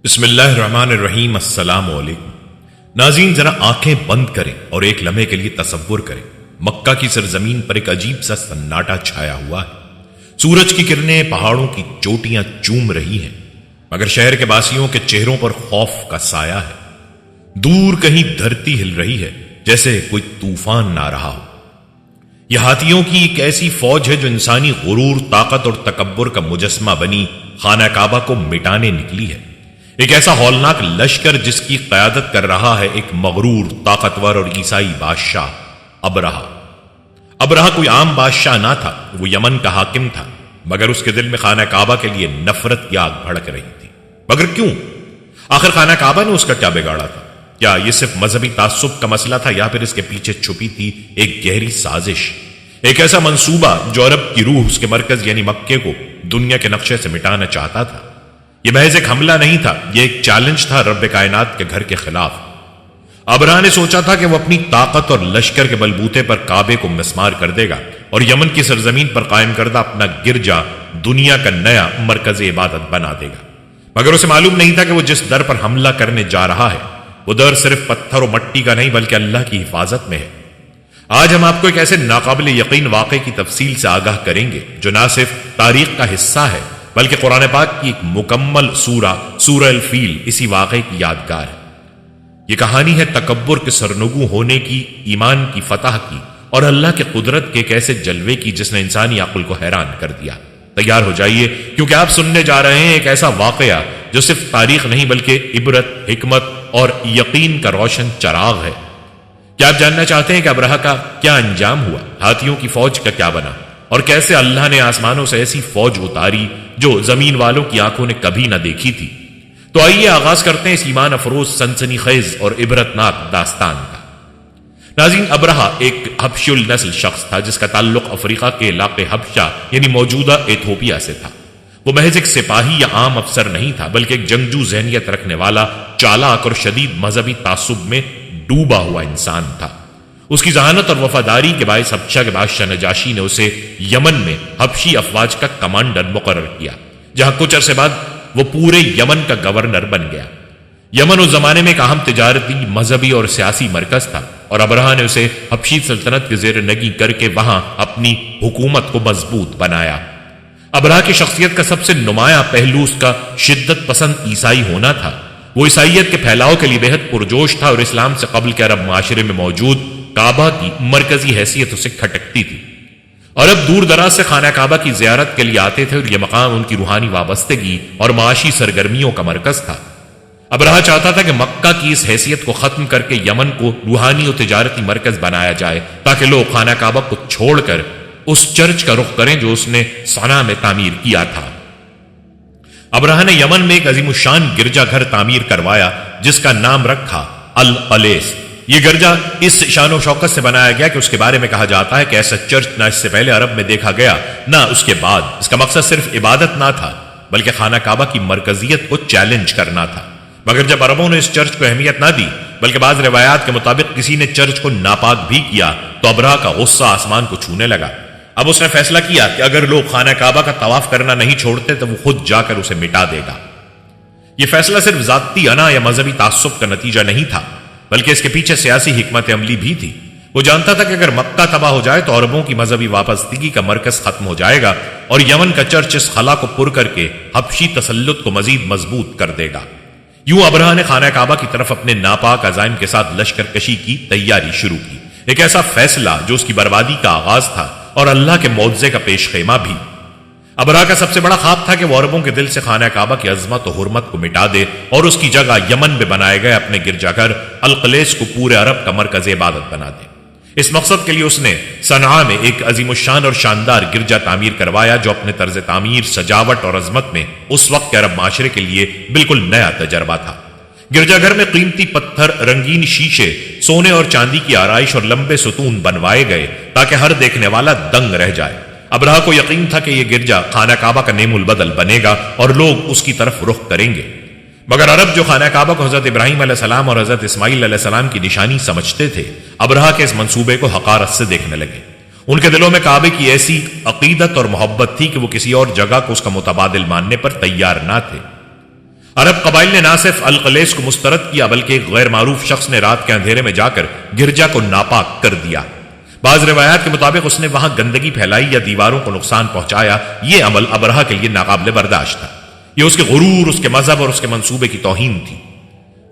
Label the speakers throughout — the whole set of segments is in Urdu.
Speaker 1: بسم اللہ الرحمن الرحیم۔ السلام علیکم ناظرین، ذرا آنکھیں بند کریں اور ایک لمحے کے لیے تصور کریں مکہ کی سرزمین پر ایک عجیب سا سناٹا چھایا ہوا ہے۔ سورج کی کرنیں پہاڑوں کی چوٹیاں چوم رہی ہیں، مگر شہر کے باسیوں کے چہروں پر خوف کا سایہ ہے۔ دور کہیں دھرتی ہل رہی ہے جیسے کوئی طوفان نہ رہا ہو۔ یہ ہاتھیوں کی ایک ایسی فوج ہے جو انسانی غرور، طاقت اور تکبر کا مجسمہ بنی خانہ کعبہ کو مٹانے نکلی ہے۔ ایک ایسا ہولناک لشکر جس کی قیادت کر رہا ہے ایک مغرور، طاقتور اور عیسائی بادشاہ ابرہہ۔ ابرہہ کوئی عام بادشاہ نہ تھا، وہ یمن کا حاکم تھا، مگر اس کے دل میں خانہ کعبہ کے لیے نفرت کی آگ بھڑک رہی تھی۔ مگر کیوں؟ آخر خانہ کعبہ نے اس کا کیا بگاڑا تھا؟ کیا یہ صرف مذہبی تعصب کا مسئلہ تھا، یا پھر اس کے پیچھے چھپی تھی ایک گہری سازش، ایک ایسا منصوبہ جو عرب کی روح، اس کے مرکز یعنی مکے کو دنیا کے نقشے سے مٹانا چاہتا تھا؟ یہ محض ایک حملہ نہیں تھا، یہ ایک چیلنج تھا رب کائنات کے گھر کے خلاف۔ ابرہہ نے سوچا تھا کہ وہ اپنی طاقت اور لشکر کے بلبوتے پر کعبے کو مسمار کر دے گا اور یمن کی سرزمین پر قائم کردہ اپنا گرجا دنیا کا نیا مرکز عبادت بنا دے گا۔ مگر اسے معلوم نہیں تھا کہ وہ جس در پر حملہ کرنے جا رہا ہے وہ در صرف پتھر و مٹی کا نہیں بلکہ اللہ کی حفاظت میں ہے۔ آج ہم آپ کو ایک ایسے ناقابل یقین واقعے کی تفصیل سے آگاہ کریں گے جو نہ صرف تاریخ کا حصہ ہے بلکہ قرآن پاک کی ایک مکمل سورہ الفیل اسی واقعے کی یادگار ہے۔ یہ کہانی ہے تکبر کے سرنگوں ہونے کی، ایمان کی فتح کی اور اللہ کے قدرت کے ایک ایسے جلوے کی جس نے انسانی عقل کو حیران کر دیا۔ تیار ہو جائیے کیونکہ آپ سننے جا رہے ہیں ایک ایسا واقعہ جو صرف تاریخ نہیں بلکہ عبرت، حکمت اور یقین کا روشن چراغ ہے۔ کیا آپ جاننا چاہتے ہیں کہ ابرہہ کا کیا انجام ہوا؟ ہاتھیوں کی فوج کا کیا بنا؟ اور کیسے اللہ نے آسمانوں سے ایسی فوج اتاری جو زمین والوں کی آنکھوں نے کبھی نہ دیکھی تھی؟ تو آئیے آغاز کرتے ہیں اس ایمان افروز، سنسنی خیز اور عبرتناک داستان کا۔ ناظرین، ابرہہ ایک حبشی النسل شخص تھا جس کا تعلق افریقہ کے علاقے حبشہ یعنی موجودہ ایتھوپیا سے تھا۔ وہ محض ایک سپاہی یا عام افسر نہیں تھا بلکہ ایک جنگجو ذہنیت رکھنے والا، چالاک اور شدید مذہبی تعصب میں ڈوبا ہوا انسان تھا۔ اس کی ذہانت اور وفاداری کے باعث حبشہ کے بادشاہ نجاشی نے اسے یمن میں حبشی افواج کا کمانڈر مقرر کیا، جہاں کچھ عرصے بعد وہ پورے یمن کا گورنر بن گیا۔ یمن اس زمانے میں ایک اہم تجارتی، مذہبی اور سیاسی مرکز تھا اور ابرہہ نے اسے حبشی سلطنت کے زیر نگی کر کے وہاں اپنی حکومت کو مضبوط بنایا۔ ابرہہ کی شخصیت کا سب سے نمایاں پہلو اس کا شدت پسند عیسائی ہونا تھا۔ وہ عیسائیت کے پھیلاؤ کے لیے بہت پرجوش تھا اور اسلام سے قبل کے عرب معاشرے میں موجود کعبہ کی مرکزی حیثیت اسے کھٹکتی تھی۔ عرب دور دراز سے خانہ کعبہ کی زیارت کے لیے آتے تھے اور یہ مقام ان کی روحانی وابستگی اور معاشی سرگرمیوں کا مرکز تھا۔ ابرہہ چاہتا تھا کہ مکہ کی اس حیثیت کو ختم کر کے یمن کو روحانی اور تجارتی مرکز بنایا جائے تاکہ لوگ خانہ کعبہ کو چھوڑ کر اس چرچ کا رخ کریں جو اس نے صنعا میں تعمیر کیا تھا۔ ابرہہ نے یمن میں ایک عظیم الشان گرجا گھر تعمیر کروایا جس کا نام رکھا القلیس۔ یہ گرجا اس شان و شوکت سے بنایا گیا کہ اس کے بارے میں کہا جاتا ہے کہ ایسا چرچ نہ اس سے پہلے عرب میں دیکھا گیا نہ اس کے بعد۔ اس کا مقصد صرف عبادت نہ تھا بلکہ خانہ کعبہ کی مرکزیت کو چیلنج کرنا تھا۔ مگر جب عربوں نے اس چرچ کو اہمیت نہ دی بلکہ بعض روایات کے مطابق کسی نے چرچ کو ناپاک بھی کیا تو ابرہہ کا غصہ آسمان کو چھونے لگا۔ اب اس نے فیصلہ کیا کہ اگر لوگ خانہ کعبہ کا طواف کرنا نہیں چھوڑتے تو وہ خود جا کر اسے مٹا دے گا۔ یہ فیصلہ صرف ذاتی انا یا مذہبی تعصب کا نتیجہ نہیں تھا بلکہ اس کے پیچھے سیاسی حکمت عملی بھی تھی۔ وہ جانتا تھا کہ اگر مکہ تباہ ہو جائے تو عربوں کی مذہبی وابستگی کا مرکز ختم ہو جائے گا اور یمن کا چرچ اس خلا کو پر کر کے حبشی تسلط کو مزید مضبوط کر دے گا۔ یوں ابرہہ نے خانہ کعبہ کی طرف اپنے ناپاک عزائم کے ساتھ لشکر کشی کی تیاری شروع کی، ایک ایسا فیصلہ جو اس کی بربادی کا آغاز تھا اور اللہ کے معجزے کا پیش خیمہ بھی۔ ابرہہ کا سب سے بڑا خواب تھا کہ وہ عربوں کے دل سے خانہ کعبہ کی عظمت و حرمت کو مٹا دے اور اس کی جگہ یمن میں بنائے گئے اپنے گرجا گھر القلیس کو پورے عرب کا مرکز عبادت بنا دے۔ اس مقصد کے لیے اس نے صنعا میں ایک عظیم الشان اور شاندار گرجا تعمیر کروایا جو اپنے طرز تعمیر، سجاوٹ اور عظمت میں اس وقت کے عرب معاشرے کے لیے بالکل نیا تجربہ تھا۔ گرجا گھر میں قیمتی پتھر، رنگین شیشے، سونے اور چاندی کی آرائش اور لمبے ستون بنوائے گئے تاکہ ہر دیکھنے والا دنگ رہ جائے۔ ابرہہ کو یقین تھا کہ یہ گرجا خانہ کعبہ کا نیم البدل بنے گا اور لوگ اس کی طرف رخ کریں گے۔ مگر عرب جو خانہ کعبہ کو حضرت ابراہیم علیہ السلام اور حضرت اسماعیل علیہ السلام کی نشانی سمجھتے تھے، ابرہہ کے اس منصوبے کو حقارت سے دیکھنے لگے۔ ان کے دلوں میں کعبے کی ایسی عقیدت اور محبت تھی کہ وہ کسی اور جگہ کو اس کا متبادل ماننے پر تیار نہ تھے۔ عرب قبائل نے نہ صرف القلیس کو مسترد کیا بلکہ ایک غیر معروف شخص نے رات کے اندھیرے میں جا کر گرجا کو ناپاک کر دیا۔ بعض روایات کے مطابق اس نے وہاں گندگی پھیلائی یا دیواروں کو نقصان پہنچایا۔ یہ عمل ابرہہ کے لیے ناقابل برداشت تھا۔ یہ اس کے غرور، اس کے مذہب اور اس کے منصوبے کی توہین تھی۔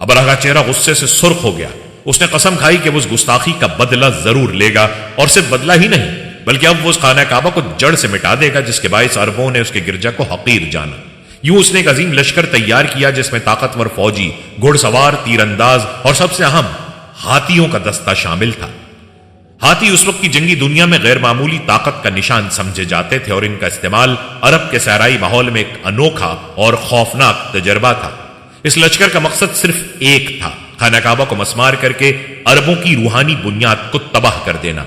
Speaker 1: ابرہہ کا چہرہ غصے سے سرخ ہو گیا۔ اس نے قسم کھائی کہ وہ اس گستاخی کا بدلہ ضرور لے گا، اور صرف بدلہ ہی نہیں بلکہ اب وہ اس خانہ کعبہ کو جڑ سے مٹا دے گا جس کے باعث عربوں نے اس کے گرجا کو حقیر جانا۔ یوں اس نے ایک عظیم لشکر تیار کیا جس میں طاقتور فوجی، گھڑ سوار، تیر انداز اور سب سے اہم ہاتھیوں کا دستہ شامل تھا۔ ہاتھی اس وقت کی جنگی دنیا میں غیر معمولی طاقت کا نشان سمجھے جاتے تھے، اور ان کا استعمال عرب کے صحرائی ماحول میں ایک انوکھا اور خوفناک تجربہ تھا۔ اس لشکر کا مقصد صرف ایک تھا، خانہ کعبہ کو مسمار کر کے عربوں کی روحانی بنیاد کو تباہ کر دینا۔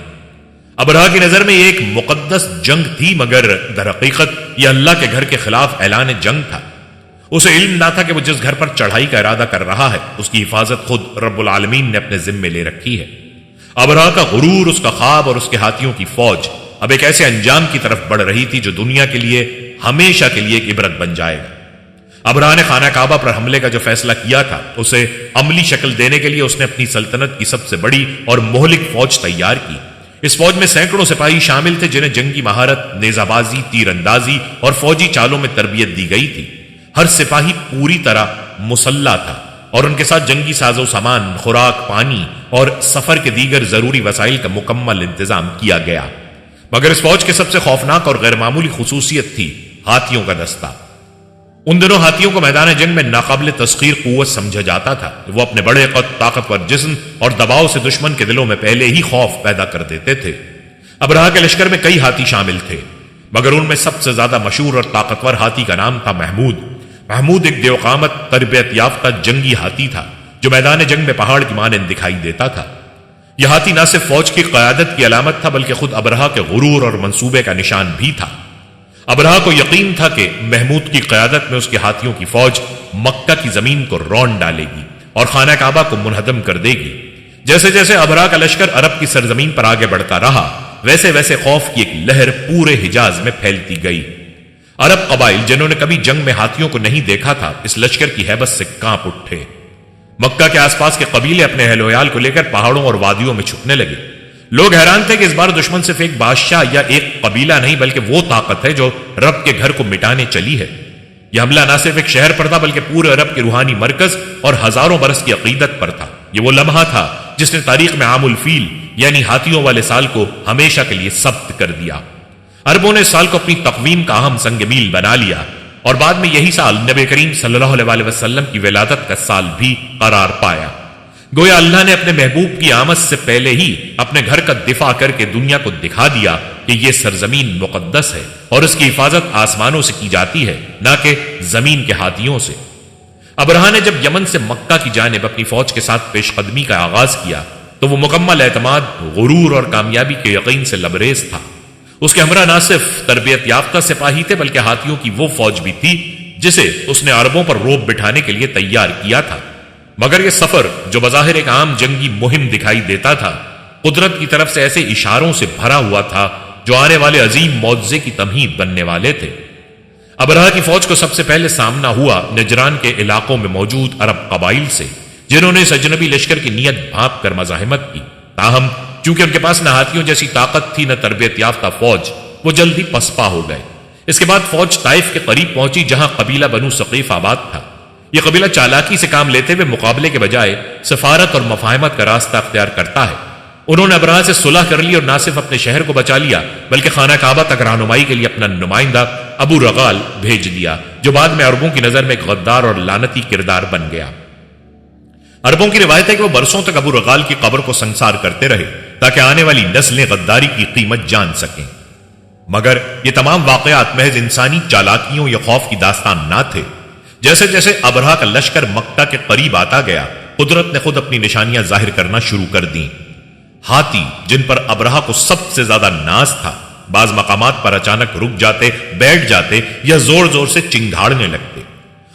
Speaker 1: ابرہہ کی نظر میں یہ ایک مقدس جنگ تھی، مگر در حقیقت یہ اللہ کے گھر کے خلاف اعلان جنگ تھا۔ اسے علم نہ تھا کہ وہ جس گھر پر چڑھائی کا ارادہ کر رہا ہے اس کی حفاظت خود رب العالمین نے اپنے ذمے لے رکھی ہے۔ ابرہہ کا غرور، اس کا خواب اور اس کے ہاتھیوں کی فوج اب ایک ایسے انجام کی طرف بڑھ رہی تھی جو دنیا کے لیے ہمیشہ کے لیے ایک عبرت بن جائے گا۔ ابرہہ نے خانہ کعبہ پر حملے کا جو فیصلہ کیا تھا اسے عملی شکل دینے کے لیے اس نے اپنی سلطنت کی سب سے بڑی اور مہلک فوج تیار کی۔ اس فوج میں سینکڑوں سپاہی شامل تھے جنہیں جنگی مہارت، نیزہ بازی، تیر اندازی اور فوجی چالوں میں تربیت دی گئی تھی۔ ہر سپاہی پوری طرح مسلح تھا اور ان کے ساتھ جنگی ساز و سامان، خوراک، پانی اور سفر کے دیگر ضروری وسائل کا مکمل انتظام کیا گیا۔ مگر اس فوج کے سب سے خوفناک اور غیر معمولی خصوصیت تھی ہاتھیوں کا دستہ۔ ان دنوں ہاتھیوں کو میدان جنگ میں ناقابل تسخیر قوت سمجھا جاتا تھا۔ وہ اپنے بڑے قد، طاقتور جسم اور دباؤ سے دشمن کے دلوں میں پہلے ہی خوف پیدا کر دیتے تھے۔ ابرہہ کے لشکر میں کئی ہاتھی شامل تھے، مگر ان میں سب سے زیادہ مشہور اور طاقتور ہاتھی کا نام تھا محمود۔ محمود ایک دیوقامت، تربیت یافتہ جنگی ہاتھی تھا جو میدان جنگ میں پہاڑ کی مانند دکھائی دیتا تھا۔ یہ ہاتھی نہ صرف فوج کی قیادت کی علامت تھا بلکہ خود ابرہہ کے غرور اور منصوبے کا نشان بھی تھا۔ ابرہہ کو یقین تھا کہ محمود کی قیادت میں اس کے ہاتھیوں کی فوج مکہ کی زمین کو رون ڈالے گی اور خانہ کعبہ کو منہدم کر دے گی۔ جیسے جیسے ابرہہ کا لشکر عرب کی سرزمین پر آگے بڑھتا رہا ویسے ویسے خوف کی ایک لہر پورے حجاز میں پھیلتی گئی۔ عرب قبائل جنہوں نے کبھی جنگ میں ہاتھیوں کو نہیں دیکھا تھا اس لشکر کی ہیبت سے کانپ اٹھے۔ مکہ کے آس پاس کے قبیلے اپنے اہل ویال کو لے کر پہاڑوں اور وادیوں میں چھپنے لگے۔ لوگ حیران تھے کہ اس بار دشمن صرف ایک بادشاہ یا ایک قبیلہ نہیں بلکہ وہ طاقت ہے جو رب کے گھر کو مٹانے چلی ہے۔ یہ حملہ نہ صرف ایک شہر پر تھا بلکہ پورے عرب کے روحانی مرکز اور ہزاروں برس کی عقیدت پر تھا۔ یہ وہ لمحہ تھا جس نے تاریخ میں عام الفیل یعنی ہاتھیوں والے سال کو ہمیشہ کے لیے ثبت کر دیا۔ عربوں نے اس سال کو اپنی تقویم کا اہم سنگ میل بنا لیا اور بعد میں یہی سال نبی کریم صلی اللہ علیہ وسلم کی ولادت کا سال بھی قرار پایا۔ گویا اللہ نے اپنے محبوب کی آمد سے پہلے ہی اپنے گھر کا دفاع کر کے دنیا کو دکھا دیا کہ یہ سرزمین مقدس ہے اور اس کی حفاظت آسمانوں سے کی جاتی ہے نہ کہ زمین کے ہاتھیوں سے۔ ابرہہ نے جب یمن سے مکہ کی جانب اپنی فوج کے ساتھ پیش قدمی کا آغاز کیا تو وہ مکمل اعتماد، غرور اور کامیابی کے یقین سے لبریز تھا۔ اس کے ہمراہ نہ صرف تربیت یافتہ سپاہی تھے بلکہ ہاتھیوں کی وہ فوج بھی تھی جسے اس نے عربوں پر روب بٹھانے کے لیے تیار کیا تھا۔ مگر یہ سفر جو بظاہر ایک عام جنگی مہم دکھائی دیتا تھا قدرت کی طرف سے ایسے اشاروں سے بھرا ہوا تھا جو آنے والے عظیم معجزے کی تمہید بننے والے تھے۔ ابرہہ کی فوج کو سب سے پہلے سامنا ہوا نجران کے علاقوں میں موجود عرب قبائل سے جنہوں نے اس اجنبی لشکر کی نیت بھانپ کر مزاحمت کی۔ تاہم چونکہ ان کے پاس نہ ہاتھیوں جیسی طاقت تھی نہ تربیت یافتہ فوج، وہ جلد ہی پسپا ہو گئے۔ اس کے بعد فوج طائف کے قریب پہنچی جہاں قبیلہ بنو ثقیف آباد تھا۔ یہ قبیلہ چالاکی سے کام لیتے ہوئے مقابلے کے بجائے سفارت اور مفاہمت کا راستہ اختیار کرتا ہے۔ انہوں نے ابرہہ سے صلح کر لی اور نہ صرف اپنے شہر کو بچا لیا بلکہ خانہ کعبہ تک رہنمائی کے لیے اپنا نمائندہ ابو رغال بھیج دیا جو بعد میں عربوں کی نظر میں ایک غدار اور لعنتی کردار بن گیا۔ عربوں کی روایت ہے کہ وہ برسوں تک ابو رغال کی قبر کو سنسار کرتے رہے تاکہ آنے والی نسلیں غداری کی قیمت جان سکیں۔ مگر یہ تمام واقعات محض انسانی چالاکیوں یا خوف کی داستان نہ تھے۔ جیسے جیسے ابرہہ کا لشکر مکہ کے قریب آتا گیا قدرت نے خود اپنی نشانیاں ظاہر کرنا شروع کر دیں۔ ہاتھی جن پر ابرہہ کو سب سے زیادہ ناز تھا بعض مقامات پر اچانک رک جاتے، بیٹھ جاتے یا زور زور سے چنگھاڑنے لگتے۔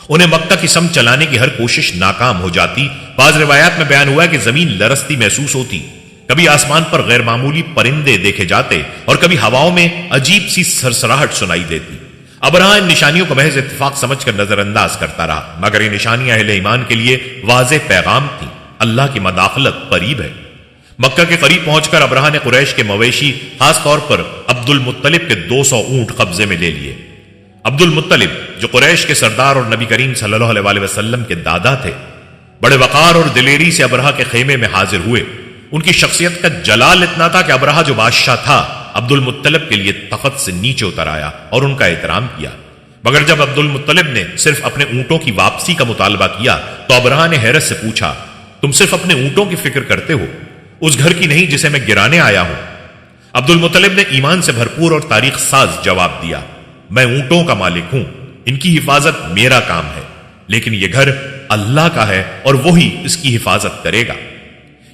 Speaker 1: انہیں مکہ کی سمت چلانے کی ہر کوشش ناکام ہو جاتی۔ بعض روایات میں بیان ہوا ہے کہ زمین لرزتی محسوس ہوتی، کبھی آسمان پر غیر معمولی پرندے دیکھے جاتے اور کبھی ہواؤں میں عجیب سی سرسراہٹ سنائی دیتی۔ ابرہہ ان نشانیوں کو محض اتفاق سمجھ کر نظر انداز کرتا رہا، مگر یہ نشانیاں اہل ایمان کے لیے واضح پیغام تھیں، اللہ کی مداخلت قریب ہے۔ مکہ کے قریب پہنچ کر ابرہہ نے قریش کے مویشی، خاص طور پر عبد المطلب کے 200 اونٹ قبضے میں لے لیے۔ عبد المطلب جو قریش کے سردار اور نبی کریم صلی اللہ علیہ وسلم کے دادا تھے، بڑے وقار اور دلیری سے ابرہہ کے خیمے میں حاضر ہوئے۔ ان کی شخصیت کا جلال اتنا تھا کہ ابرہہ جو بادشاہ تھا عبد المطلب کے لیے تخت سے نیچے اتر آیا اور ان کا احترام کیا، مگر جب عبد المطلب نے صرف اپنے اونٹوں کی واپسی کا مطالبہ کیا تو ابرہہ نے حیرت سے پوچھا، تم صرف اپنے اونٹوں کی فکر کرتے ہو، اس گھر کی نہیں جسے میں گرانے آیا ہوں؟ عبد المطلب نے ایمان سے بھرپور اور تاریخ ساز جواب دیا، میں اونٹوں کا مالک ہوں، ان کی حفاظت میرا کام ہے، لیکن یہ گھر اللہ کا ہے اور وہی اس کی حفاظت کرے گا۔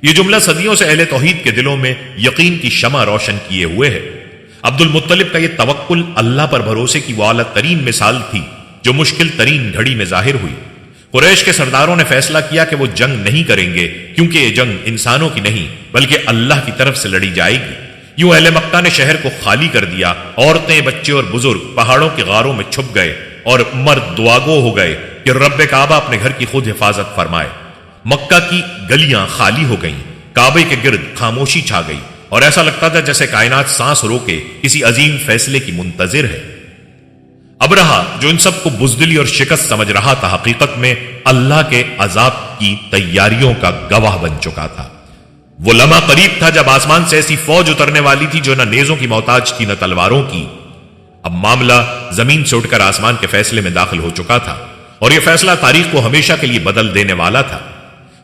Speaker 1: یہ جملہ صدیوں سے اہل توحید کے دلوں میں یقین کی شمع روشن کیے ہوئے ہے۔ عبد المطلب کا یہ توکل اللہ پر بھروسے کی وہ اعلیٰ ترین مثال تھی جو مشکل ترین گھڑی میں ظاہر ہوئی۔ قریش کے سرداروں نے فیصلہ کیا کہ وہ جنگ نہیں کریں گے، کیونکہ یہ جنگ انسانوں کی نہیں بلکہ اللہ کی طرف سے لڑی جائے گی۔ یوں اہل مکہ نے شہر کو خالی کر دیا، عورتیں، بچے اور بزرگ پہاڑوں کے غاروں میں چھپ گئے اور مرد دعاگو ہو گئے کہ رب کعبہ اپنے گھر کی خود حفاظت فرمائے۔ مکہ کی گلیاں خالی ہو گئیں، کعبے کے گرد خاموشی چھا گئی اور ایسا لگتا تھا جیسے کائنات سانس روکے کسی عظیم فیصلے کی منتظر ہے۔ ابرہہ جو ان سب کو بزدلی اور شکست سمجھ رہا تھا، حقیقت میں اللہ کے عذاب کی تیاریوں کا گواہ بن چکا تھا۔ وہ لمحہ قریب تھا جب آسمان سے ایسی فوج اترنے والی تھی جو نہ نیزوں کی محتاج تھی نہ تلواروں کی۔ اب معاملہ زمین سے اٹھ کر آسمان کے فیصلے میں داخل ہو چکا تھا اور یہ فیصلہ تاریخ کو ہمیشہ کے لیے بدل دینے والا تھا۔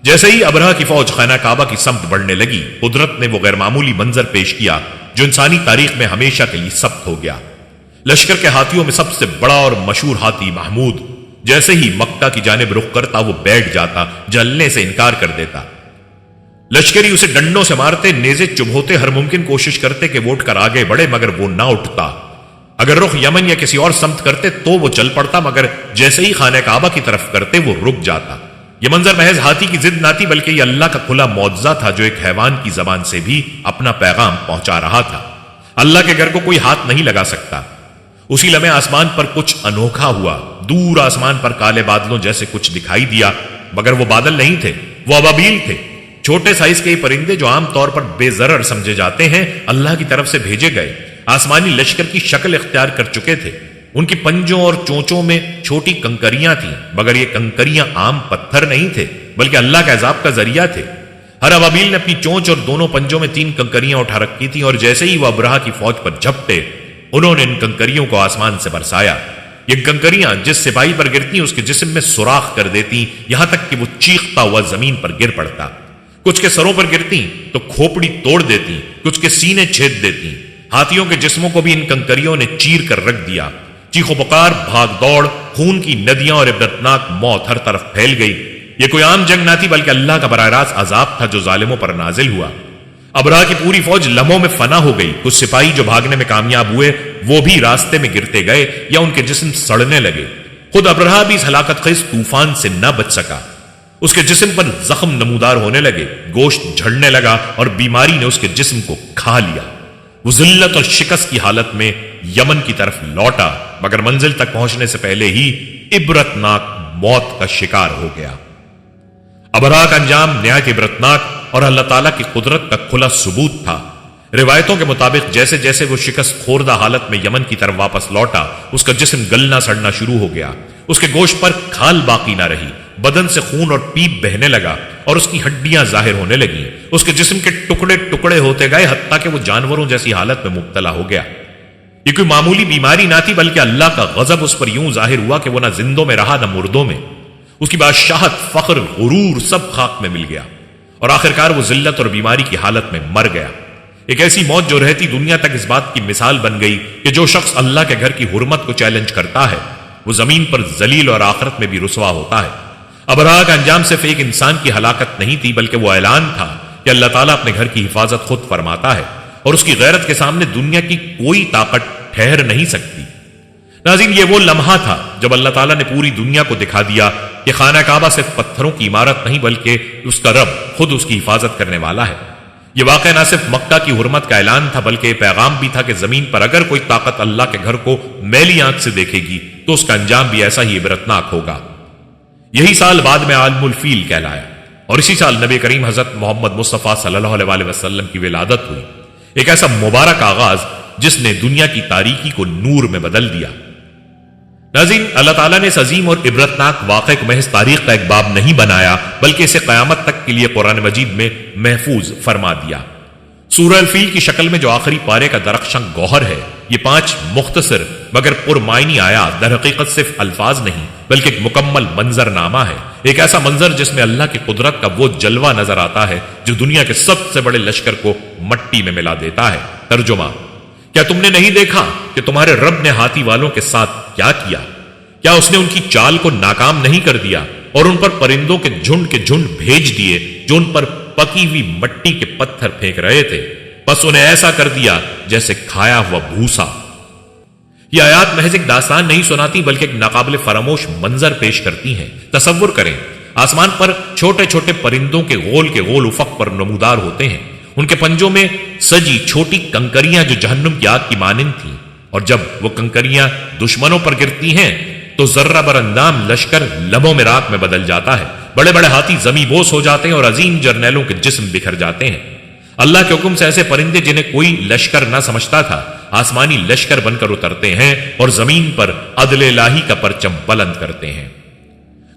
Speaker 1: جیسے ہی ابرہہ کی فوج خانہ کعبہ کی سمت بڑھنے لگی، قدرت نے وہ غیر معمولی منظر پیش کیا جو انسانی تاریخ میں ہمیشہ کے لیے ثبت ہو گیا۔ لشکر کے ہاتھیوں میں سب سے بڑا اور مشہور ہاتھی محمود جیسے ہی مکہ کی جانب رخ کرتا وہ بیٹھ جاتا، جلنے سے انکار کر دیتا۔ لشکری اسے ڈنڈوں سے مارتے، نیزے چبھوتے، ہر ممکن کوشش کرتے کہ وہ اٹھ کر آگے بڑھے، مگر وہ نہ اٹھتا۔ اگر رخ یمن یا کسی اور سمت کرتے تو وہ چل پڑتا، مگر جیسے ہی خانہ کعبہ کی طرف کرتے وہ رک جاتا۔ یہ منظر محض ہاتھی کی ضد نہ تھی بلکہ یہ اللہ کا کھلا معجزہ تھا جو ایک حیوان کی زبان سے بھی اپنا پیغام پہنچا رہا تھا۔ اللہ کے گھر کو کوئی ہاتھ نہیں لگا سکتا۔ اسی لمحے آسمان پر کچھ انوکھا ہوا، دور آسمان پر کالے بادلوں جیسے کچھ دکھائی دیا، مگر وہ بادل نہیں تھے، وہ ابابیل تھے، چھوٹے سائز کے پرندے جو عام طور پر بے ضرر سمجھے جاتے ہیں، اللہ کی طرف سے بھیجے گئے آسمانی لشکر کی شکل اختیار کر چکے تھے۔ ان کی پنجوں اور چونچوں میں چھوٹی کنکریاں تھیں، مگر یہ کنکریاں عام پتھر نہیں تھے بلکہ اللہ کے عذاب کا ذریعہ تھے۔ ہر ابابیل نے اپنی چونچ اور دونوں پنجوں میں 3 کنکریاں اٹھا رکھی تھیں اور جیسے ہی وہ ابرہہ کی فوج پر جھپٹے، انہوں نے ان کنکریوں کو آسمان سے برسایا۔ یہ کنکریاں جس سپاہی پر گرتی اس کے جسم میں سوراخ کر دیتی، یہاں تک کہ وہ چیختا ہوا زمین پر گر پڑتا۔ کچھ کے سروں پر گرتی تو کھوپڑی توڑ دیتی، کچھ کے سینے چھید دیتی۔ ہاتھیوں کے جسموں کو بھی ان کنکریوں نے چیر کر رکھ دیا۔ چیخ و پکار، بھاگ دوڑ، خون کی ندیاں اور عبرتناک موت ہر طرف پھیل گئی۔ یہ کوئی عام جنگ نہ تھی بلکہ اللہ کا براہ راست عذاب تھا جو ظالموں پر نازل ہوا۔ ابرہہ کی پوری فوج لمحوں میں فنا ہو گئی۔ کچھ سپاہی جو بھاگنے میں کامیاب ہوئے وہ بھی راستے میں گرتے گئے یا ان کے جسم سڑنے لگے۔ خود ابرہہ بھی اس ہلاکت خیز طوفان سے نہ بچ سکا۔ اس کے جسم پر زخم نمودار ہونے لگے، گوشت جھڑنے لگا اور بیماری نے اس کے جسم کو کھا لیا۔ وہ ذلت اور شکست کی حالت میں یمن کی طرف لوٹا، مگر منزل تک پہنچنے سے پہلے ہی عبرتناک موت کا شکار ہو گیا۔ ابرہہ کا انجام نہایت عبرتناک اور اللہ تعالیٰ کی قدرت کا کھلا ثبوت تھا۔ روایتوں کے مطابق جیسے جیسے وہ شکست خوردہ حالت میں یمن کی طرف واپس لوٹا، اس کا جسم گلنا سڑنا شروع ہو گیا۔ اس کے گوشت پر کھال باقی نہ رہی، بدن سے خون اور پیپ بہنے لگا اور اس کی ہڈیاں ظاہر ہونے لگیں۔ اس کے جسم کے ٹکڑے ٹکڑے ہوتے گئے حتیٰ کہ وہ جانوروں جیسی حالت میں مبتلا ہو گیا۔ یہ کوئی معمولی بیماری نہ تھی بلکہ اللہ کا غضب اس پر یوں ظاہر ہوا کہ وہ نہ زندوں میں رہا نہ مردوں میں۔ اس کی بادشاہت، فخر، غرور سب خاک میں مل گیا اور آخرکار وہ ذلت اور بیماری کی حالت میں مر گیا۔ ایک ایسی موت جو رہتی دنیا تک اس بات کی مثال بن گئی کہ جو شخص اللہ کے گھر کی حرمت کو چیلنج کرتا ہے وہ زمین پر ذلیل اور آخرت میں بھی رسوا ہوتا ہے۔ ابرہہ کا انجام صرف ایک انسان کی ہلاکت نہیں تھی بلکہ وہ اعلان تھا کہ اللہ تعالیٰ اپنے گھر کی حفاظت خود فرماتا ہے اور اس کی غیرت کے سامنے دنیا کی کوئی طاقت ٹھہر نہیں سکتی۔ ناظرین، یہ وہ لمحہ تھا جب اللہ تعالیٰ نے پوری دنیا کو دکھا دیا کہ خانہ کعبہ صرف پتھروں کی عمارت نہیں بلکہ اس کا رب خود اس کی حفاظت کرنے والا ہے۔ یہ واقعہ نہ صرف مکہ کی حرمت کا اعلان تھا بلکہ یہ پیغام بھی تھا کہ زمین پر اگر کوئی طاقت اللہ کے گھر کو میلی آنکھ سے دیکھے گی تو اس کا انجام بھی ایسا ہی عبرتناک ہوگا۔ یہی سال بعد میں عالم الفیل کہلایا، اور اسی سال نبی کریم حضرت محمد مصطفیٰ صلی اللہ علیہ وسلم کی ولادت ہوئی، ایک ایسا مبارک آغاز جس نے دنیا کی تاریکی کو نور میں بدل دیا۔ ناظرین، اللہ تعالیٰ نے اس عظیم اور عبرتناک واقعے کو محض تاریخ کا ایک باب نہیں بنایا بلکہ اسے قیامت تک کے لیے قرآن مجید میں محفوظ فرما دیا۔ سورہ الفیل کی شکل میں جو آخری پارے کا درخشاں گوہر ہے، یہ 5 مختصر مگر پرمعنی آیات در حقیقت صرف الفاظ نہیں بلکہ ایک مکمل منظر نامہ ہے، ایک ایسا منظر جس میں اللہ کی قدرت کا وہ جلوہ نظر آتا ہے جو دنیا کے سب سے بڑے لشکر کو مٹی میں ملا دیتا ہے۔ ترجمہ: کیا تم نے نہیں دیکھا کہ تمہارے رب نے ہاتھی والوں کے ساتھ کیا کیا؟ کیا اس نے ان کی چال کو ناکام نہیں کر دیا اور ان پر پرندوں کے جھنڈ بھیج دیے جو ان پر پکی ہوئی مٹی کے پتھر پھینک رہے تھے؟ بس انہیں ایسا کر دیا جیسے کھایا ہوا بھوسا۔ یہ آیات محض ایک داستان نہیں سناتی بلکہ ایک ناقابل فراموش منظر پیش کرتی ہیں۔ تصور کریں، آسمان پر چھوٹے چھوٹے پرندوں کے غول افق پر نمودار ہوتے ہیں، ان کے پنجوں میں سجی چھوٹی کنکریاں جو جہنم کی آگ کی مانند تھیں، اور جب وہ کنکریاں دشمنوں پر گرتی ہیں تو ذرہ بر اندام لشکر لبوں میں راک میں بدل جاتا ہے، بڑے بڑے ہاتھی زمیں بوس ہو جاتے ہیں اور عظیم جرنیلوں کے جسم بکھر جاتے ہیں۔ اللہ کے حکم سے ایسے پرندے جنہیں کوئی لشکر نہ سمجھتا تھا آسمانی لشکر بن کر اترتے ہیں اور زمین پر عدل الہی کا پرچم بلند کرتے ہیں۔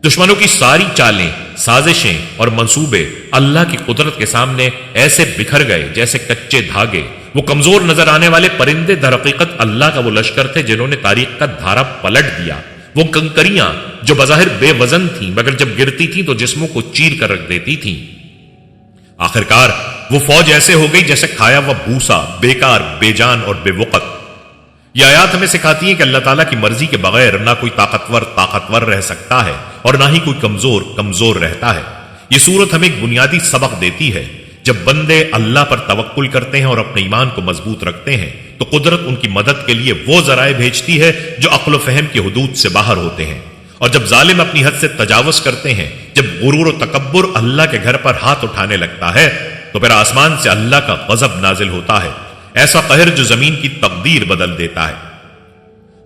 Speaker 1: دشمنوں کی ساری چالیں، سازشیں اور منصوبے اللہ کی قدرت کے سامنے ایسے بکھر گئے جیسے کچے دھاگے۔ وہ کمزور نظر آنے والے پرندے در حقیقت اللہ کا وہ لشکر تھے جنہوں نے تاریخ کا دھارا پلٹ دیا۔ وہ کنکریاں جو بظاہر بے وزن تھیں مگر جب گرتی تھیں تو جسموں کو چیر کر رکھ دیتی تھیں۔ آخرکار وہ فوج ایسے ہو گئی جیسے کھایا ہوا بھوسا، بیکار، بے جان اور بے وقت۔ یہ آیات ہمیں سکھاتی ہیں کہ اللہ تعالیٰ کی مرضی کے بغیر نہ کوئی طاقتور رہ سکتا ہے اور نہ ہی کوئی کمزور رہتا ہے۔ یہ صورت ہمیں ایک بنیادی سبق دیتی ہے۔ جب بندے اللہ پر توکل کرتے ہیں اور اپنے ایمان کو مضبوط رکھتے ہیں تو قدرت ان کی مدد کے لیے وہ ذرائع بھیجتی ہے جو عقل و فہم کی حدود سے باہر ہوتے ہیں، اور جب ظالم اپنی حد سے تجاوز کرتے ہیں، جب غرور و تکبر اللہ کے گھر پر ہاتھ اٹھانے لگتا ہے تو پھر آسمان سے اللہ کا غضب نازل ہوتا ہے، ایسا قہر جو زمین کی تقدیر بدل دیتا ہے۔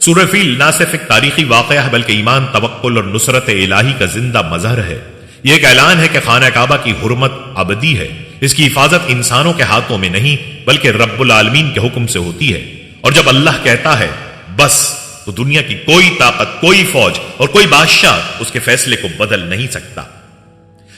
Speaker 1: سورہ فیل نہ صرف ایک تاریخی واقعہ ہے بلکہ ایمان، توکل اور نصرت الہی کا زندہ مظہر ہے۔ یہ ایک اعلان ہے کہ خانہ کعبہ کی حرمت ابدی ہے، اس کی حفاظت انسانوں کے ہاتھوں میں نہیں بلکہ رب العالمین کے حکم سے ہوتی ہے، اور جب اللہ کہتا ہے بس تو دنیا کی کوئی طاقت، کوئی فوج اور کوئی بادشاہ اس کے فیصلے کو بدل نہیں سکتا۔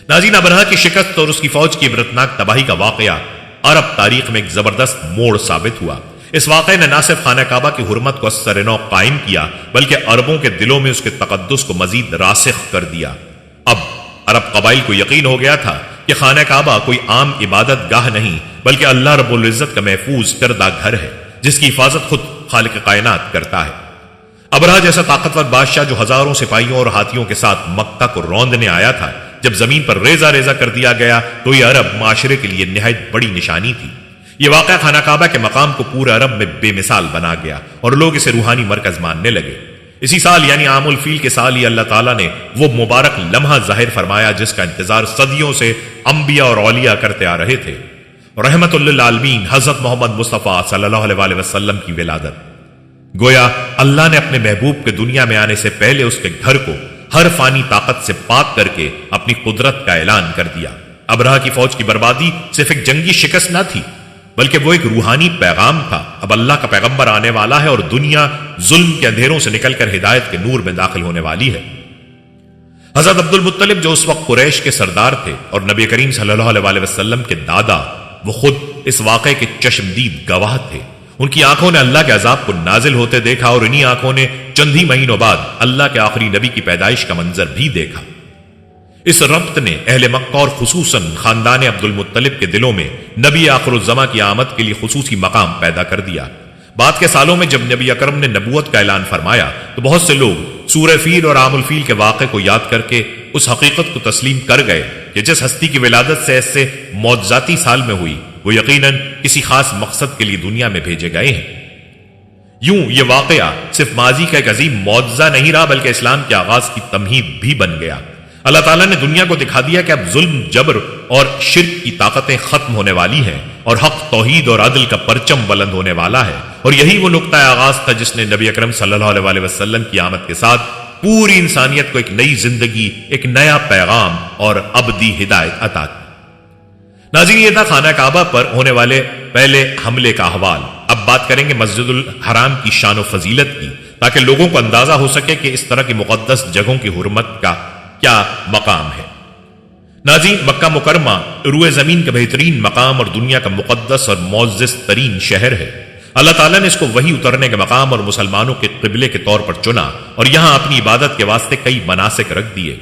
Speaker 1: ناظرین، ابرہہ کی شکست اور اس کی فوج کی عبرتناک تباہی کا واقعہ عرب تاریخ میں ایک زبردست موڑ ثابت ہوا۔ اس واقعے نے نہ صرف خانہ کعبہ کی حرمت کو اثر نو قائم کیا بلکہ عربوں کے دلوں میں اس کے تقدس کو مزید راسخ کر دیا۔ اب عرب قبائل کو یقین ہو گیا تھا کہ خانہ کعبہ کوئی عام عبادت گاہ نہیں بلکہ اللہ رب العزت کا محفوظ کردہ گھر ہے جس کی حفاظت خود خالق کائنات کرتا ہے۔ ابرہہ جیسا طاقتور بادشاہ جو ہزاروں سپاہیوں اور ہاتھیوں کے ساتھ مکہ کو روندنے آیا تھا، جب زمین پر ریزہ ریزہ کر دیا گیا تو یہ عرب معاشرے کے لیے نہایت بڑی نشانی تھی۔ یہ واقعہ خانہ کعبہ کے مقام کو پورے عرب میں بے مثال بنا گیا اور لوگ اسے روحانی مرکز ماننے لگے۔ اسی سال یعنی عام الفیل کے سال ہی اللہ تعالیٰ نے وہ مبارک لمحہ ظاہر فرمایا جس کا انتظار صدیوں سے انبیاء اور اولیاء کرتے آ رہے تھے، رحمت للعالمین حضرت محمد مصطفیٰ صلی اللہ علیہ وسلم کی ولادت۔ گویا اللہ نے اپنے محبوب کے دنیا میں آنے سے پہلے اس کے گھر کو ہر فانی طاقت سے پاک کر کے اپنی قدرت کا اعلان کر دیا۔ ابرہہ کی فوج کی بربادی صرف ایک جنگی شکست نہ تھی بلکہ وہ ایک روحانی پیغام تھا۔ اب اللہ کا پیغمبر آنے والا ہے اور دنیا ظلم کے اندھیروں سے نکل کر ہدایت کے نور میں داخل ہونے والی ہے۔ حضرت عبد المطلب جو اس وقت قریش کے سردار تھے اور نبی کریم صلی اللہ علیہ وسلم کے دادا، وہ خود اس واقعے کے چشمدید گواہ تھے۔ ان کی آنکھوں نے اللہ کے عذاب کو نازل ہوتے دیکھا اور انہی آنکھوں نے چند ہی مہینوں بعد اللہ کے آخری نبی کی پیدائش کا منظر بھی دیکھا۔ اس ربط نے اہل مکہ اور خصوصاً خاندان عبد المطلب کے دلوں میں نبی آخر الزماں کی آمد کے لیے خصوصی مقام پیدا کر دیا۔ بعد کے سالوں میں جب نبی اکرم نے نبوت کا اعلان فرمایا تو بہت سے لوگ سورہ فیل اور عام الفیل کے واقعے کو یاد کر کے اس حقیقت کو تسلیم کر گئے کہ جس ہستی کی ولادت سے ایسے معجزاتی سال میں ہوئی وہ یقیناً کسی خاص مقصد کے لیے دنیا میں بھیجے گئے ہیں۔ یوں یہ واقعہ صرف ماضی کا ایک عظیم معجزہ نہیں رہا بلکہ اسلام کے آغاز کی تمہید بھی بن گیا۔ اللہ تعالیٰ نے دنیا کو دکھا دیا کہ اب ظلم، جبر اور شرک کی طاقتیں ختم ہونے والی ہیں اور حق، توحید اور عدل کا پرچم بلند ہونے والا ہے، اور یہی وہ نقطہ آغاز تھا جس نے نبی اکرم صلی اللہ علیہ وسلم کی آمد کے ساتھ پوری انسانیت کو ایک نئی زندگی، ایک نیا پیغام اور ابدی ہدایت عطا کی۔ ناظرین، یہ تھا خانہ کعبہ پر ہونے والے پہلے حملے کا احوال۔ اب بات کریں گے مسجد الحرام کی شان و فضیلت کی، تاکہ لوگوں کو اندازہ ہو سکے کہ اس طرح کی مقدس جگہوں کی حرمت کا کیا مقام ہے۔ ناظرین، مکہ مکرمہ روئے زمین کا بہترین مقام اور دنیا کا مقدس اور معزز ترین شہر ہے۔ اللہ تعالیٰ نے اس کو وحی اترنے کے مقام اور مسلمانوں کے قبلے کے طور پر چنا اور یہاں اپنی عبادت کے واسطے کئی مناسک رکھ دیے۔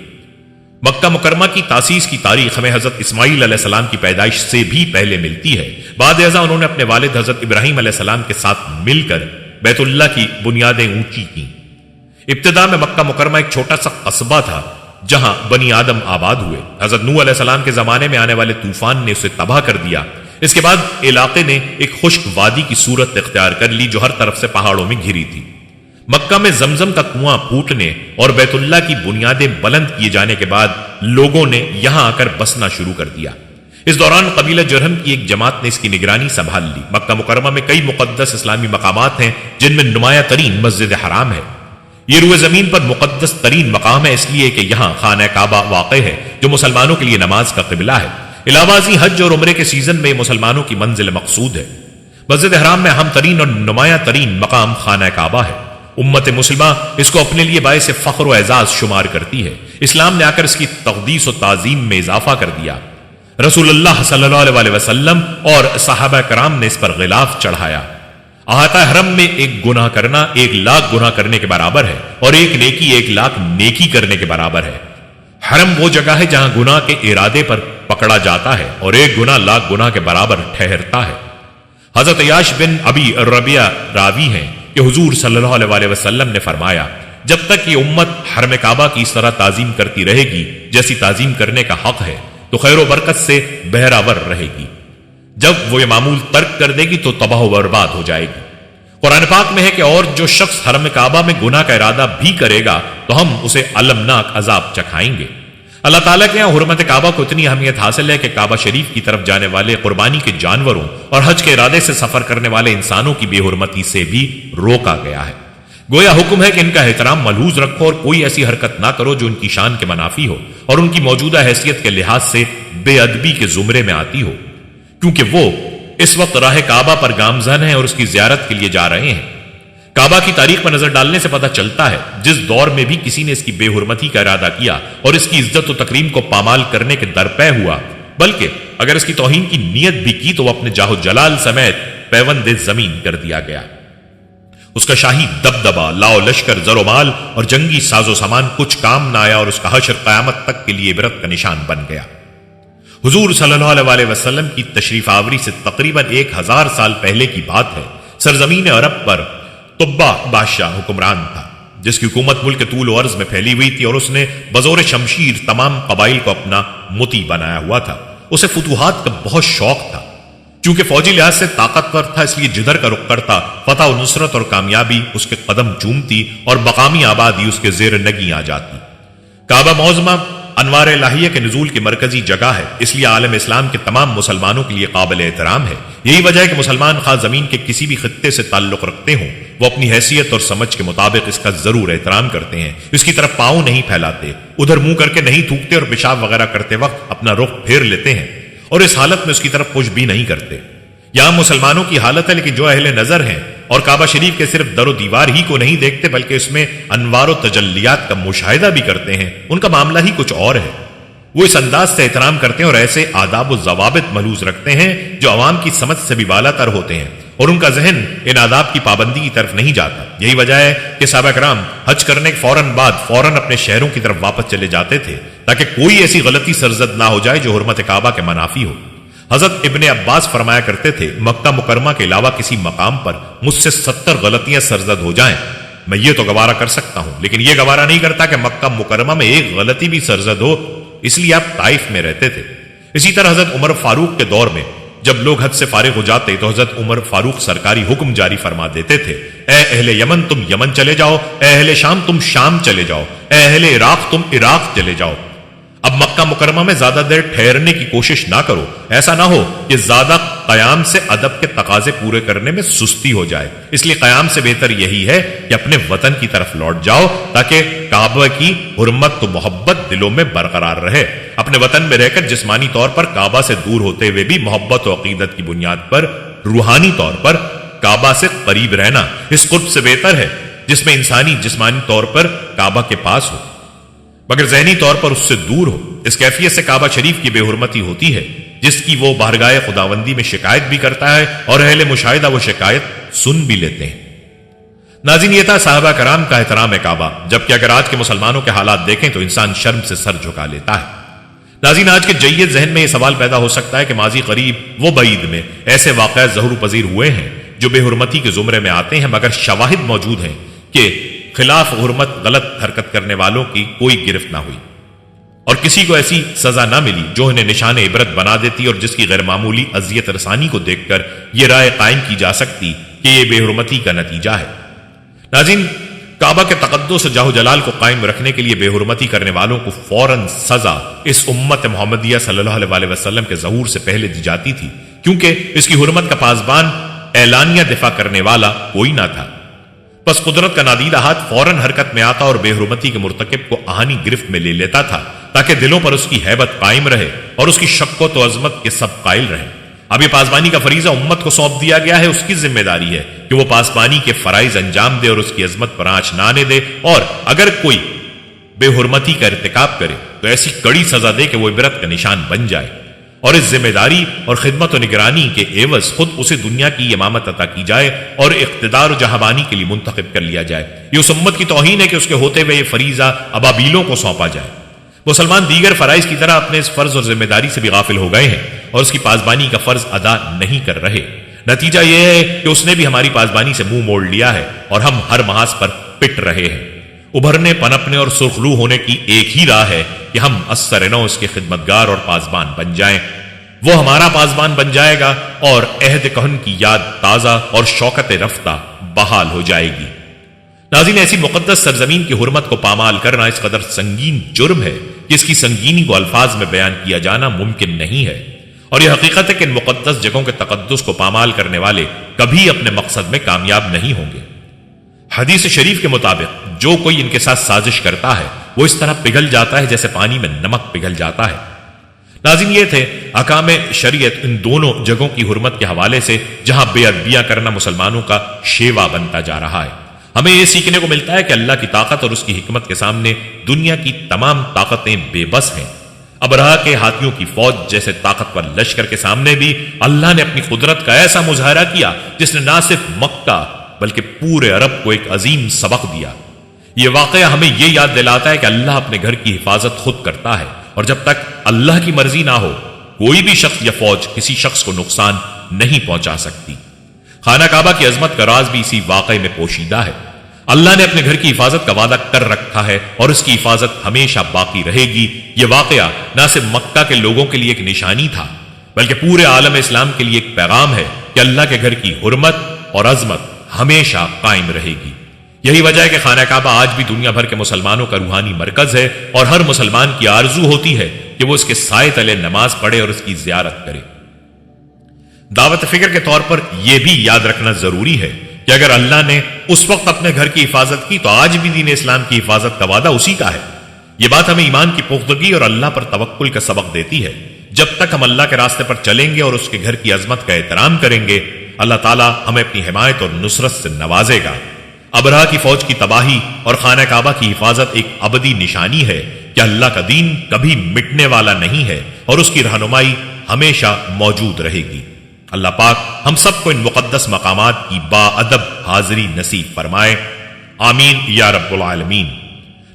Speaker 1: مکہ مکرمہ کی تاسیس کی تاریخ ہمیں حضرت اسماعیل علیہ السلام کی پیدائش سے بھی پہلے ملتی ہے۔ بعد ازاں انہوں نے اپنے والد حضرت ابراہیم علیہ السلام کے ساتھ مل کر بیت اللہ کی بنیادیں اونچی کی۔ ابتدا میں مکہ مکرمہ ایک چھوٹا سا قصبہ تھا جہاں بنی آدم آباد ہوئے۔ حضرت نوح علیہ السلام کے زمانے میں آنے والے طوفان نے اسے تباہ کر دیا۔ اس کے بعد علاقے نے ایک خشک وادی کی صورت اختیار کر لی جو ہر طرف سے پہاڑوں میں گھری تھی۔ مکہ میں زمزم کا کنواں پھوٹنے اور بیت اللہ کی بنیادیں بلند کیے جانے کے بعد لوگوں نے یہاں آ کر بسنا شروع کر دیا۔ اس دوران قبیلہ جرہم کی ایک جماعت نے اس کی نگرانی سنبھال لی۔ مکہ مکرمہ میں کئی مقدس اسلامی مقامات ہیں جن میں نمایاں ترین مسجد حرام ہے۔ یہ روئے زمین پر مقدس ترین مقام ہے اس لیے کہ یہاں خانہ کعبہ واقع ہے جو مسلمانوں کے لیے نماز کا قبلہ ہے۔ علاوہ ازیں حج اور عمرے کے سیزن میں مسلمانوں کی منزل مقصود ہے۔ مسجد حرام میں اہم ترین اور نمایاں ترین مقام خانہ کعبہ ہے۔ امت مسلمہ اس کو اپنے لیے باعث فخر و اعزاز شمار کرتی ہے۔ اسلام نے آ کر اس کی تقدیس و تعظیم میں اضافہ کر دیا۔ رسول اللہ صلی اللہ علیہ وسلم اور صحابہ کرام نے اس پر غلاف چڑھایا۔ احاطہ حرم میں ایک گناہ کرنا 1,00,000 گناہ کرنے کے برابر ہے اور ایک نیکی 1,00,000 نیکی کرنے کے برابر ہے۔ حرم وہ جگہ ہے جہاں گناہ کے ارادے پر پکڑا جاتا ہے اور ایک گناہ 1,00,000 گناہ کے برابر ٹھہرتا ہے۔ حضرت عیاش بن ابی ربیعہ راوی ہیں کہ حضور صلی اللہ علیہ وسلم نے فرمایا، جب تک یہ امت حرم کعبہ کی اس طرح تعظیم کرتی رہے گی جیسی تعظیم کرنے کا حق ہے تو خیر و برکت سے بہراور رہے گی۔ جب وہ یہ معمول ترک کر دے گی تو تباہ و برباد ہو جائے گی۔ قرآن پاک میں ہے کہ اور جو شخص حرم کعبہ میں گناہ کا ارادہ بھی کرے گا تو ہم اسے المناک عذاب چکھائیں گے۔ اللہ تعالیٰ کے یہاں حرمت کعبہ کو اتنی اہمیت حاصل ہے کہ کعبہ شریف کی طرف جانے والے قربانی کے جانوروں اور حج کے ارادے سے سفر کرنے والے انسانوں کی بے حرمتی سے بھی روکا گیا ہے۔ گویا حکم ہے کہ ان کا احترام ملحوظ رکھو اور کوئی ایسی حرکت نہ کرو جو ان کی شان کے منافی ہو اور ان کی موجودہ حیثیت کے لحاظ سے بے ادبی کے زمرے میں آتی ہو، کیونکہ وہ اس وقت راہ کعبہ پر گامزن ہیں اور اس کی زیارت کے لیے جا رہے ہیں۔ کعبہ کی تاریخ پر نظر ڈالنے سے پتہ چلتا ہے جس دور میں بھی کسی نے اس کی بے حرمتی کا ارادہ کیا اور اس کی عزت و تکریم کو پامال کرنے کے درپے ہوا، بلکہ اگر اس کی توہین کی نیت بھی کی تو وہ اپنے جاہ و جلال سمیت پیوند زمین کر دیا گیا۔ اس کا شاہی دبدبا، لاؤ لشکر، زر و مال اور جنگی ساز و سامان کچھ کام نہ آیا اور اس کا حشر قیامت تک کے لیے عبرت کا نشان بن گیا۔ حضور صلی اللہ علیہ وسلم کی تشریف آوری سے تقریباً 1000 سال پہلے کی بات ہے۔ سرزمین عرب پر طبع بادشاہ حکمران تھا جس کی حکومت ملک طول و عرض میں پھیلی ہوئی تھی اور اس نے بزور شمشیر تمام قبائل کو اپنا مطیع بنایا ہوا تھا۔ اسے فتوحات کا بہت شوق تھا، چونکہ فوجی لحاظ سے طاقتور تھا اس لیے جدھر کا رخ کرتا فتح و نصرت اور کامیابی اس کے قدم چومتی اور مقامی آبادی اس کے زیر نگی آ جاتی۔ کعبہ معظمہ انوار الہیہ کے نزول کی مرکزی جگہ ہے، اس لیے عالم اسلام کے تمام مسلمانوں کے لیے قابل احترام ہے۔ یہی وجہ ہے کہ مسلمان خواہ زمین کے کسی بھی خطے سے تعلق رکھتے ہوں وہ اپنی حیثیت اور سمجھ کے مطابق اس کا ضرور احترام کرتے ہیں، اس کی طرف پاؤں نہیں پھیلاتے، ادھر منہ کر کے نہیں تھوکتے اور پیشاب وغیرہ کرتے وقت اپنا رخ پھیر لیتے ہیں اور اس حالت میں اس کی طرف پش بھی نہیں کرتے۔ یہاں مسلمانوں کی حالت ہے، لیکن جو اہل نظر ہیں اور کعبہ شریف کے صرف در و دیوار ہی کو نہیں دیکھتے بلکہ اس میں انوار و تجلیات کا مشاہدہ بھی کرتے ہیں، ان کا معاملہ ہی کچھ اور ہے۔ وہ اس انداز سے احترام کرتے ہیں اور ایسے آداب و ضوابط ملحوظ رکھتے ہیں جو عوام کی سمجھ سے بھی بالا تر ہوتے ہیں اور ان کا ذہن ان آداب کی پابندی کی طرف نہیں جاتا۔ یہی وجہ ہے کہ صحابہ کرام حج کرنے کے فوراً اپنے شہروں کی طرف واپس چلے جاتے تھے تاکہ کوئی ایسی غلطی سرزد نہ ہو جائے جو حرمت کعبہ کے منافی ہو۔ حضرت ابن عباس فرمایا کرتے تھے، مکہ مکرمہ کے علاوہ کسی مقام پر مجھ سے 70 غلطیاں سرزد ہو جائیں میں یہ تو گوارا کر سکتا ہوں، لیکن یہ گوارا نہیں کرتا کہ مکہ مکرمہ میں ایک غلطی بھی سرزد ہو، اس لیے آپ طائف میں رہتے تھے۔ اسی طرح حضرت عمر فاروق کے دور میں جب لوگ حج سے فارغ ہو جاتے تو حضرت عمر فاروق سرکاری حکم جاری فرما دیتے تھے، اے اہل یمن تم یمن چلے جاؤ، اے اہل شام تم شام چلے جاؤ، اے اہل عراق تم عراق چلے جاؤ۔ اب مکہ مکرمہ میں زیادہ دیر ٹھہرنے کی کوشش نہ کرو، ایسا نہ ہو کہ زیادہ قیام سے ادب کے تقاضے پورے کرنے میں سستی ہو جائے۔ اس لیے قیام سے بہتر یہی ہے کہ اپنے وطن کی طرف لوٹ جاؤ تاکہ کعبہ کی حرمت و محبت دلوں میں برقرار رہے۔ اپنے وطن میں رہ کر جسمانی طور پر کعبہ سے دور ہوتے ہوئے بھی محبت و عقیدت کی بنیاد پر روحانی طور پر کعبہ سے قریب رہنا اس قرب سے بہتر ہے جس میں انسانی جسمانی طور پر کعبہ کے پاس ہو مگر ذہنی طور پر اس سے دور ہو۔ اس کیفیت سے کعبہ شریف کی بے حرمتی ہوتی ہے جس کی وہ بارگاہ خداوندی میں شکایت بھی کرتا ہے اور اہل مشاہدہ وہ شکایت سن بھی لیتے ہیں۔ ناظرین، یہ تھا صحابہ کرام کا احترام کعبہ، جبکہ اگر آج کے مسلمانوں کے حالات دیکھیں تو انسان شرم سے سر جھکا لیتا ہے۔ ناظرین، آج کے جید ذہن میں یہ سوال پیدا ہو سکتا ہے کہ ماضی قریب و بعید میں ایسے واقعات ظہور پذیر ہوئے ہیں جو بے حرمتی کے زمرے میں آتے ہیں مگر شواہد موجود ہیں کہ خلاف حرمت غلط حرکت کرنے والوں کی کوئی گرفت نہ ہوئی اور کسی کو ایسی سزا نہ ملی جو انہیں نشان عبرت بنا دیتی اور جس کی غیر معمولی اذیت رسانی کو دیکھ کر یہ رائے قائم کی جا سکتی کہ یہ بے حرمتی کا نتیجہ ہے۔ ناظرین، کعبہ کے تقدس و جاہ و جلال کو قائم رکھنے کے لیے بے حرمتی کرنے والوں کو فوراً سزا اس امت محمدیہ صلی اللہ علیہ وسلم کے ظہور سے پہلے دی جاتی تھی، کیونکہ اس کی حرمت کا پاسبان اعلانیہ دفاع کرنے والا کوئی نہ تھا۔ پس قدرت کا نادیدہ ہاتھ فوراً حرکت میں آتا اور بے حرمتی کے مرتکب کو آہنی گرفت میں لے لیتا تھا تاکہ دلوں پر اس کی ہیبت قائم رہے اور اس کی شقوت و عظمت کے سب قائل رہیں۔ اب یہ پاسبانی کا فریضہ امت کو سونپ دیا گیا ہے، اس کی ذمہ داری ہے کہ وہ پاسبانی کے فرائض انجام دے اور اس کی عظمت پر آنچ نہ آنے دے، اور اگر کوئی بے حرمتی کا ارتکاب کرے تو ایسی کڑی سزا دے کہ وہ عبرت کا نشان بن جائے اور اس ذمہ داری اور خدمت و نگرانی کے عوض خود اسے دنیا کی امامت عطا کی جائے اور اقتدار و جہاں کے لیے منتخب کر لیا جائے۔ یہ اس امت کی توہین ہے کہ اس کے ہوتے ہوئے یہ فریضہ ابابیلوں کو سونپا جائے۔ مسلمان دیگر فرائض کی طرح اپنے اس فرض اور ذمہ داری سے بھی غافل ہو گئے ہیں اور اس کی پاسبانی کا فرض ادا نہیں کر رہے۔ نتیجہ یہ ہے کہ اس نے بھی ہماری پاسبانی سے منہ موڑ لیا ہے اور ہم ہر محاذ پر پٹ رہے ہیں۔ ابھرنے، پنپنے اور سرخرو ہونے کی ایک ہی راہ ہے کہ ہم اثر نو اس کے خدمتگار اور پاسبان بن جائیں۔ وہ ہمارا پاسبان بن جائے گا اور عہد کہن کی یاد تازہ اور شوکت رفتہ بحال ہو جائے گی۔ ناظرین، ایسی مقدس سرزمین کی حرمت کو پامال کرنا اس قدر سنگین جرم ہے کہ اس کی سنگینی کو الفاظ میں بیان کیا جانا ممکن نہیں ہے، اور یہ حقیقت ہے کہ ان مقدس جگہوں کے تقدس کو پامال کرنے والے کبھی اپنے مقصد میں کامیاب نہیں ہوں گے۔ حدیث شریف کے مطابق جو کوئی ان کے ساتھ سازش کرتا ہے وہ اس طرح پگھل جاتا ہے جیسے پانی میں نمک پگھل جاتا ہے۔ ناظرین، یہ تھے احکام شریعت ان دونوں جگہوں کی حرمت کے حوالے سے جہاں بے ادبیاں کرنا مسلمانوں کا شیوا بنتا جا رہا ہے۔ ہمیں یہ سیکھنے کو ملتا ہے کہ اللہ کی طاقت اور اس کی حکمت کے سامنے دنیا کی تمام طاقتیں بے بس ہیں۔ ابرہہ کے ہاتھیوں کی فوج جیسے طاقتور لشکر کے سامنے بھی اللہ نے اپنی قدرت کا ایسا مظاہرہ کیا جس نے نہ صرف مکہ بلکہ پورے عرب کو ایک عظیم سبق دیا۔ یہ واقعہ ہمیں یہ یاد دلاتا ہے کہ اللہ اپنے گھر کی حفاظت خود کرتا ہے، اور جب تک اللہ کی مرضی نہ ہو کوئی بھی شخص یا فوج کسی شخص کو نقصان نہیں پہنچا سکتی۔ خانہ کعبہ کی عظمت کا راز بھی اسی واقعے میں پوشیدہ ہے۔ اللہ نے اپنے گھر کی حفاظت کا وعدہ کر رکھا ہے اور اس کی حفاظت ہمیشہ باقی رہے گی۔ یہ واقعہ نہ صرف مکہ کے لوگوں کے لیے ایک نشانی تھا بلکہ پورے عالم اسلام کے لیے ایک پیغام ہے کہ اللہ کے گھر کی حرمت اور عظمت ہمیشہ قائم رہے گی۔ یہی وجہ ہے کہ خانہ کعبہ آج بھی دنیا بھر کے مسلمانوں کا روحانی مرکز ہے اور ہر مسلمان کی آرزو ہوتی ہے کہ وہ اس کے سائے تلے نماز پڑھے اور اس کی زیارت کرے۔ دعوت فکر کے طور پر یہ بھی یاد رکھنا ضروری ہے کہ اگر اللہ نے اس وقت اپنے گھر کی حفاظت کی تو آج بھی دین اسلام کی حفاظت کا وعدہ اسی کا ہے۔ یہ بات ہمیں ایمان کی پختگی اور اللہ پر توکل کا سبق دیتی ہے۔ جب تک ہم اللہ کے راستے پر چلیں گے اور اس کے گھر کی عظمت کا احترام کریں گے، اللہ تعالیٰ ہمیں اپنی حمایت اور نصرت سے نوازے گا۔ ابرہہ کی فوج کی تباہی اور خانہ کعبہ کی حفاظت ایک ابدی نشانی ہے کہ اللہ کا دین کبھی مٹنے والا نہیں ہے اور اس کی رہنمائی ہمیشہ موجود رہے گی۔ اللہ پاک ہم سب کو ان مقدس مقامات کی با ادب حاضری نصیب فرمائے، آمین یا رب العالمین۔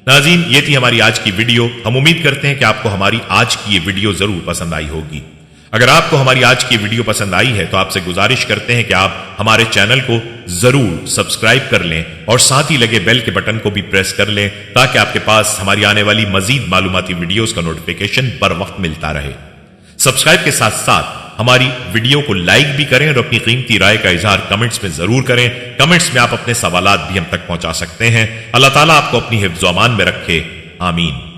Speaker 1: ناظرین، یہ تھی ہماری آج کی ویڈیو۔ ہم امید کرتے ہیں کہ آپ کو ہماری آج کی یہ ویڈیو ضرور پسند آئی ہوگی۔ اگر آپ کو ہماری آج کی ویڈیو پسند آئی ہے تو آپ سے گزارش کرتے ہیں کہ آپ ہمارے چینل کو ضرور سبسکرائب کر لیں اور ساتھ ہی لگے بیل کے بٹن کو بھی پریس کر لیں تاکہ آپ کے پاس ہماری آنے والی مزید معلوماتی ویڈیوز کا نوٹیفیکیشن پر وقت ملتا رہے۔ سبسکرائب کے ساتھ ساتھ ہماری ویڈیو کو لائک بھی کریں اور اپنی قیمتی رائے کا اظہار کمنٹس میں ضرور کریں۔ کمنٹس میں آپ اپنے سوالات بھی ہم تک پہنچا سکتے ہیں۔ اللہ تعالیٰ آپ کو اپنی حفظ و امان میں رکھے، آمین۔